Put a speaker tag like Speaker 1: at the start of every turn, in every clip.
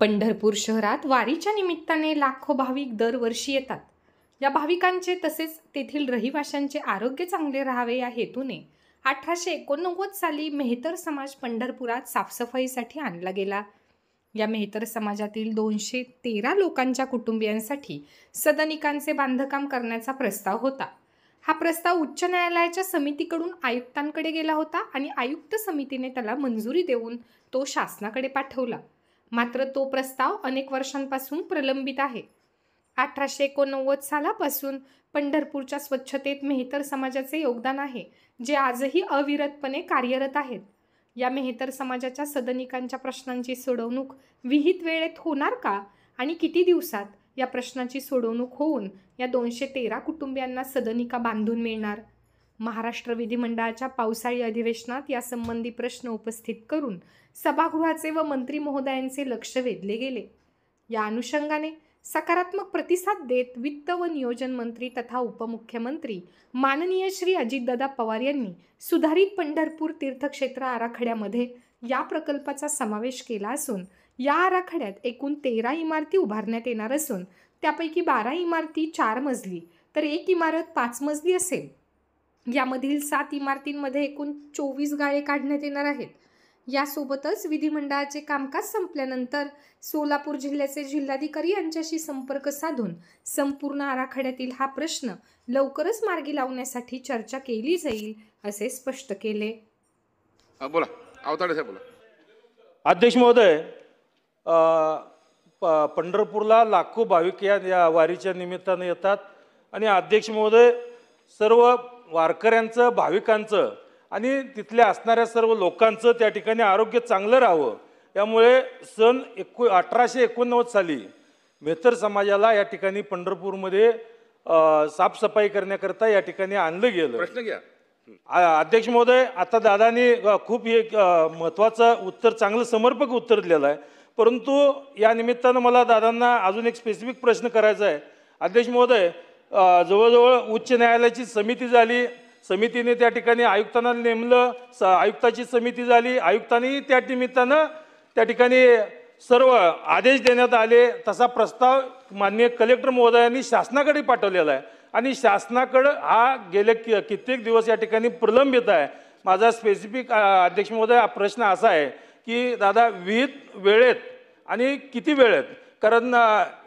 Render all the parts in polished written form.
Speaker 1: पंढरपूर शहरात वारीच्या निमित्ताने लाखो भाविक दरवर्षी येतात। या भाविकांचे तसेच तेथील रहिवाशांचे आरोग्य चांगले राहावे या हेतूने 1889 साली मेहतर समाज पंढरपुरात साफसफाईसाठी आणला गेला। या मेहतर समाजातील 213 लोकांच्या कुटुंबियांसाठी सदनिकांचे बांधकाम करण्याचा प्रस्ताव होता। हा प्रस्ताव उच्च न्यायालयाच्या समितीकडून आयुक्तांकडे गेला होता आणि आयुक्त समितीने त्याला मंजुरी देऊन तो शासनाकडे पाठवला। मात्र तो प्रस्ताव अनेक वर्षांपासून प्रलंबित आहे। 1889 सालापासून पंढरपूरच्या स्वच्छतेत मेहतर समाजाचे योगदान आहे, जे आजही अविरतपणे कार्यरत आहेत। या मेहतर समाजाच्या सदनिकांच्या प्रश्नांची सोडवणूक विहित वेळेत होणार का आणि किती दिवसात या प्रश्नाची सोडवणूक होऊन या 213 कुटुंबियांना सदनिका बांधून मिळणार? महाराष्ट्र विधिमंडळाच्या पावसाळी अधिवेशनात यासंबंधी प्रश्न उपस्थित करून सभागृहाचे व मंत्री महोदयांचे लक्ष वेधले गेले। या अनुषंगाने सकारात्मक प्रतिसाद देत वित्त व नियोजन मंत्री तथा उपमुख्यमंत्री माननीय श्री अजितदादा पवार यांनी सुधारित पंढरपूर तीर्थक्षेत्र आराखड्यामध्ये या प्रकल्पाचा समावेश केला असून या आराखड्यात एकूण 13 इमारती उभारण्यात येणार असून त्यापैकी 12 इमारती 4 मजली तर 1 इमारत 5 मजली असेल। यामधील 7 इमारतींमध्ये एकूण 24 गाळे काढण्यात येणार आहेत। यासोबतच विधिमंडळाचे कामकाज संपल्यानंतर सोलापूर जिल्ह्याचे जिल्हाधिकारी यांच्याशी संपर्क साधून संपूर्ण आराखड्यातील हा प्रश्न लवकरच मार्गी लावण्यासाठी चर्चा केली जाईल असे स्पष्ट केले।
Speaker 2: बोला अवताडे साहेब बोला।
Speaker 3: अध्यक्ष महोदय, पंढरपूरला लाखो भाविक या वारीच्या निमित्ताने येतात आणि अध्यक्ष महोदय सर्व वारकऱ्यांचं, भाविकांचं आणि तिथल्या असणाऱ्या सर्व लोकांचं त्या ठिकाणी आरोग्य चांगलं राहावं यामुळे सन 1889 साली मेहतर समाजाला या ठिकाणी पंढरपूरमध्ये साफसफाई करण्याकरता या ठिकाणी आणलं गेलं।
Speaker 2: प्रश्न घ्या
Speaker 3: अध्यक्ष महोदय, आता दादांनी खूप एक महत्त्वाचं उत्तर, चांगलं समर्पक उत्तर दिलेलं आहे, परंतु या निमित्तानं मला दादांना अजून एक स्पेसिफिक प्रश्न करायचा आहे। अध्यक्ष महोदय, जवळजवळ उच्च न्यायालयाची समिती झाली, समितीने त्या ठिकाणी आयुक्तांना नेमलं, आयुक्ताची समिती झाली, आयुक्तांनी त्या निमित्तानं त्या ठिकाणी सर्व आदेश देण्यात आले। तसा प्रस्ताव माननीय कलेक्टर महोदयांनी शासनाकडे पाठवलेला आहे आणि शासनाकडे हा गेले कित्येक दिवस या ठिकाणी प्रलंबित आहे। माझा स्पेसिफिक अध्यक्ष महोदय प्रश्न असा आहे की दादा, विहित वेळेत आणि किती वेळेत, कारण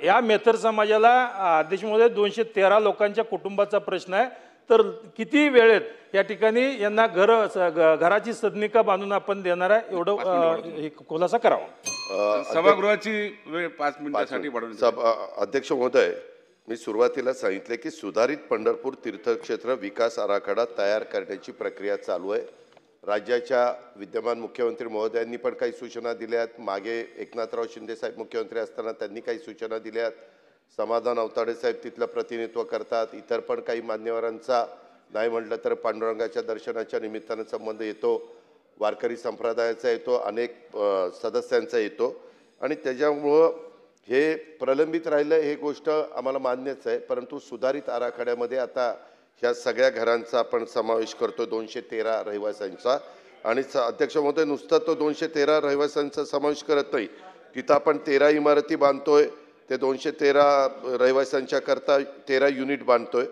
Speaker 3: या मेहतर समाजाला अध्यक्ष महोदय 213 लोकांच्या कुटुंबाचा प्रश्न आहे, तर किती वेळेत या ठिकाणी यांना घराची सदनिका बांधून आपण देणार आहे, एवढं खुलासा करावा।
Speaker 2: सभागृहाची वेळ 5 मिनिटांसाठी वाढवली।
Speaker 4: अध्यक्ष महोदय, मी सुरुवातीला सांगितले की सुधारित पंढरपूर तीर्थक्षेत्र विकास आराखडा तयार करण्याची प्रक्रिया चालू आहे। राज्याच्या विद्यमान मुख्यमंत्री महोदयांनी पण काही सूचना दिल्या आहेत। मागे एकनाथराव शिंदे साहेब मुख्यमंत्री असताना त्यांनी काही सूचना दिल्या आहेत। समाधान अवताडे साहेब तिथलं प्रतिनिधित्व करतात। इतर पण काही मान्यवरांचा, नाही म्हटलं तर पांडुरंगाच्या दर्शनाच्या निमित्तानं संबंध येतो, वारकरी संप्रदायाचा येतो, अनेक सदस्यांचा येतो आणि त्याच्यामुळं हे प्रलंबित राहिलं, हे गोष्ट आम्हाला मान्यच आहे। परंतु सुधारित आराखड्यामध्ये आता ह्या सगळ्या घरांचा आपण समावेश करतो, 213 रहिवाशांचा। आणि अध्यक्ष महोदय, नुसतं तो 213 रहिवाशांचा समावेश करत नाही, तिथं आपण 13 इमारती बांधतोय, ते 213 रहिवाशांच्या करता 13 युनिट बांधतोय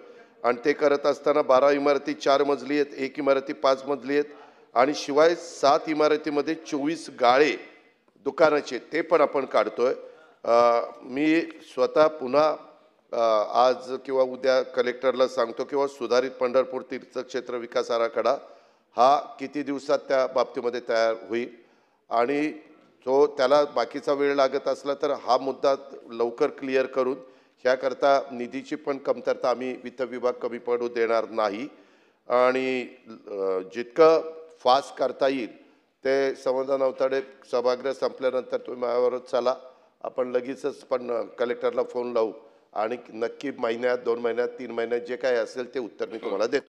Speaker 4: आणि ते करत असताना 12 इमारती 4 मजली आहेत, 1 इमारती 5 मजली आहेत आणि शिवाय 7 इमारतीमध्ये 24 गाळे दुकानाचे ते पण आपण काढतोय। मी स्वतः पुन्हा आज किंवा उद्या कलेक्टरला सांगतो किंवा सुधारित पंढरपूर तीर्थक्षेत्र विकास आराखडा हा किती दिवसात त्या बाबतीमध्ये तयार होईल आणि तो त्याला बाकीचा वेळ लागत असला तर हा मुद्दा लवकर क्लिअर करून ह्याकरता निधीची पण कमतरता आम्ही वित्त विभाग कमी पडू देणार नाही आणि जितकं फास्ट करता येईल ते समाधान अवताडे सभागृह संपल्यानंतर तुम्ही माझ्यावरच चला, आपण लगेचच पण कलेक्टरला फोन लावू आणि नक्की महिन्यात, 2 महिन्यात, 3 महिन्यात जे काय असेल ते उत्तर मी तुम्हाला देतो।